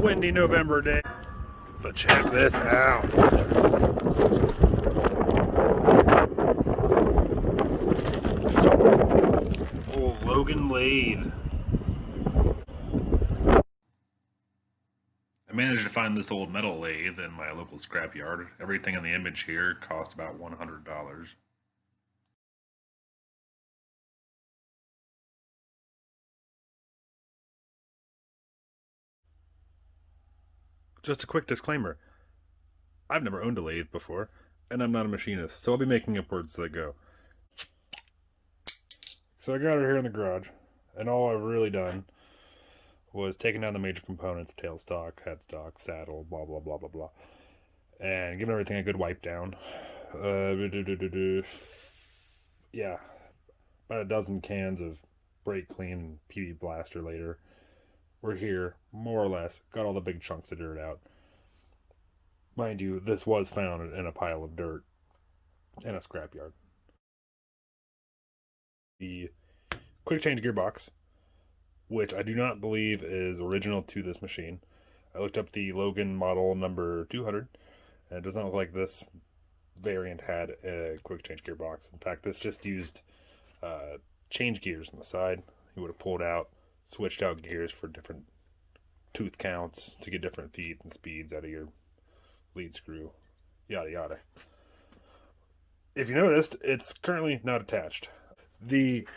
windy November day. But check this out. Old Logan lathe. I managed to find this old metal lathe in my local scrapyard. Everything in the image here cost about $100. Just a quick disclaimer. I've never owned a lathe before, and I'm not a machinist, so I'll be making up words as I go. So I got her here in the garage, and all I've really done was taken down the major components, tailstock, headstock, saddle, blah, blah, blah, blah, blah, and given everything a good wipe down. Yeah, about a dozen cans of brake clean and PB blaster later. We're here, more or less, got all the big chunks of dirt out. Mind you, this was found in a pile of dirt in a scrapyard. The quick change gearbox, which I do not believe is original to this machine. I looked up the Logan model number 200, and it does not look like this variant had a quick change gearbox. In fact, this just used change gears on the side. You would have pulled out, switched out gears for different tooth counts to get different feet and speeds out of your lead screw, yada yada. If you noticed, it's currently not attached. The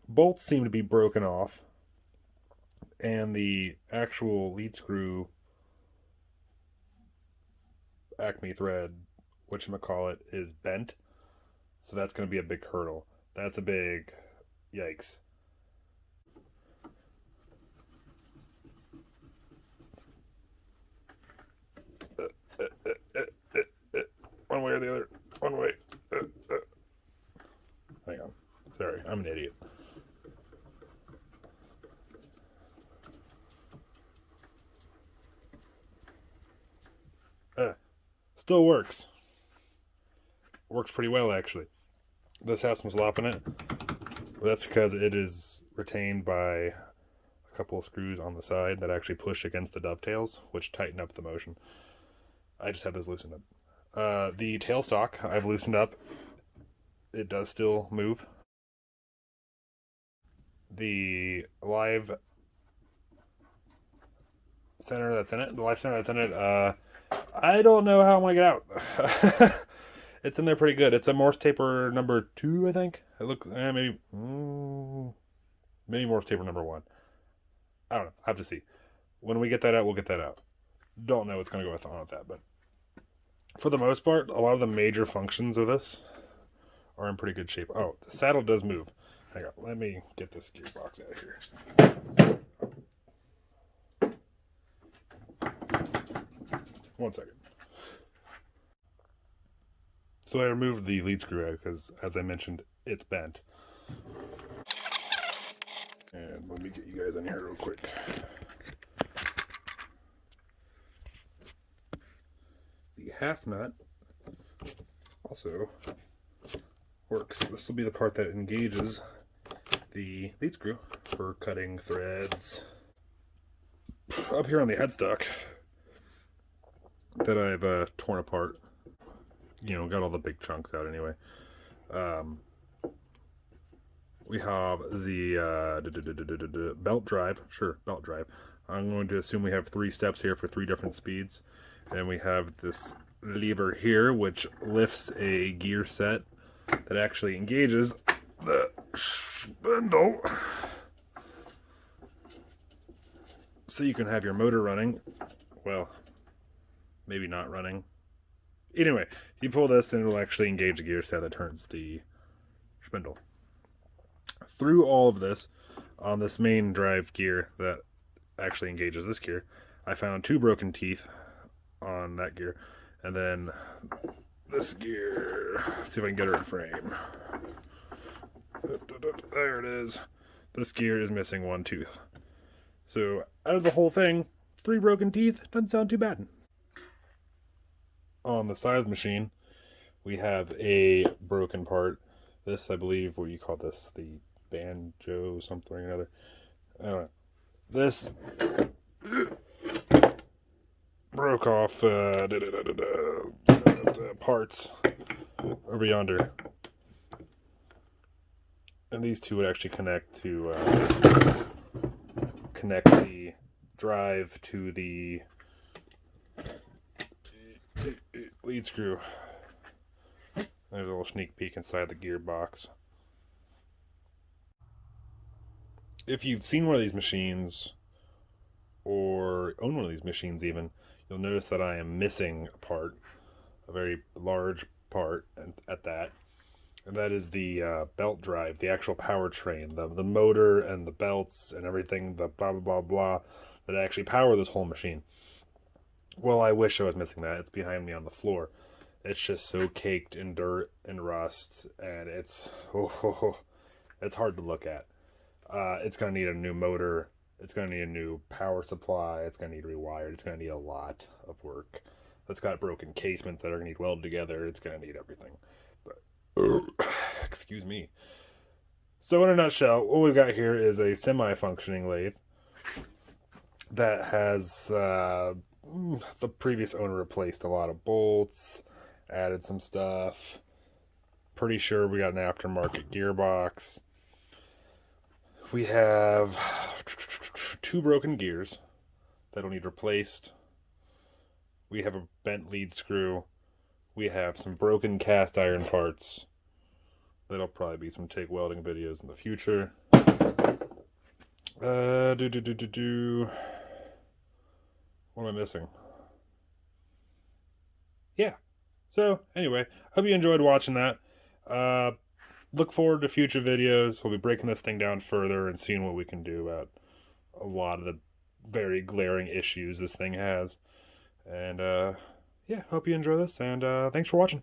bolts seem to be broken off, and the actual lead screw Acme thread, whatchamacallit, is bent. So that's going to be a big hurdle. That's a big yikes. One way or the other. One way. Hang on. Sorry, I'm an idiot. Still works. Works pretty well, actually. This has some slop in it. But that's because it is retained by a couple of screws on the side that actually push against the dovetails, which tighten up the motion. I just had those loosened up. The tailstock I've loosened up. It does still move. The live center that's in it, I don't know how I'm gonna get out. It's in there pretty good. It's a Morse taper number 2, I think. It looks maybe Morse taper number 1. I don't know. I have to see. When we get that out, we'll get that out. Don't know what's gonna go on with that, but for the most part, a lot of the major functions of this are in pretty good shape. Oh, the saddle does move. Hang on, let me get this gearbox out of here. 1 second. So I removed the lead screw out because, as I mentioned, it's bent. And let me get you guys in here real quick. The half nut also works. This will be the part that engages the lead screw for cutting threads. Up here on the headstock that I've torn apart, you know, got all the big chunks out anyway. We have the belt drive. Sure, belt drive. I'm going to assume we have 3 steps here for 3 different speeds. And we have this lever here, which lifts a gear set that actually engages the spindle. So you can have your motor running. Well, maybe not running. Anyway, you pull this and it'll actually engage the gear set that turns the spindle. Through all of this, on this main drive gear that actually engages this gear, I found 2 broken teeth on that gear. And then this gear, let's see if I can get her in frame. There it is. This gear is missing 1 tooth. So out of the whole thing, 3 broken teeth, doesn't sound too bad. On the side of the machine, we have a broken part. This, I believe, what do you call this? The banjo something or another. I don't know. This broke off parts over yonder. And these two would actually connect to connect the drive to the lead screw. There's a little sneak peek inside the gearbox. If you've seen one of these machines, or own one of these machines even, you'll notice that I am missing a part, a very large part at that. And that is the belt drive, the actual powertrain, the motor and the belts and everything, the blah, blah, blah, blah, that actually power this whole machine. Well, I wish I was missing that. It's behind me on the floor. It's just so caked in dirt and rust, and it's hard to look at. It's going to need a new motor. It's going to need a new power supply. It's going to need rewired. It's going to need a lot of work. It's got broken casements that are going to need welded together. It's going to need everything. But, excuse me. So in a nutshell, what we've got here is a semi-functioning lathe that has the previous owner replaced a lot of bolts, added some stuff. Pretty sure we got an aftermarket gearbox. We have 2 broken gears that'll need replaced. We have a bent lead screw. We have some broken cast iron parts. That'll probably be some TIG welding videos in the future. What am I missing? Yeah. So, anyway, hope you enjoyed watching that. Look forward to future videos. We'll be breaking this thing down further and seeing what we can do about a lot of the very glaring issues this thing has. And, yeah, hope you enjoy this, and thanks for watching.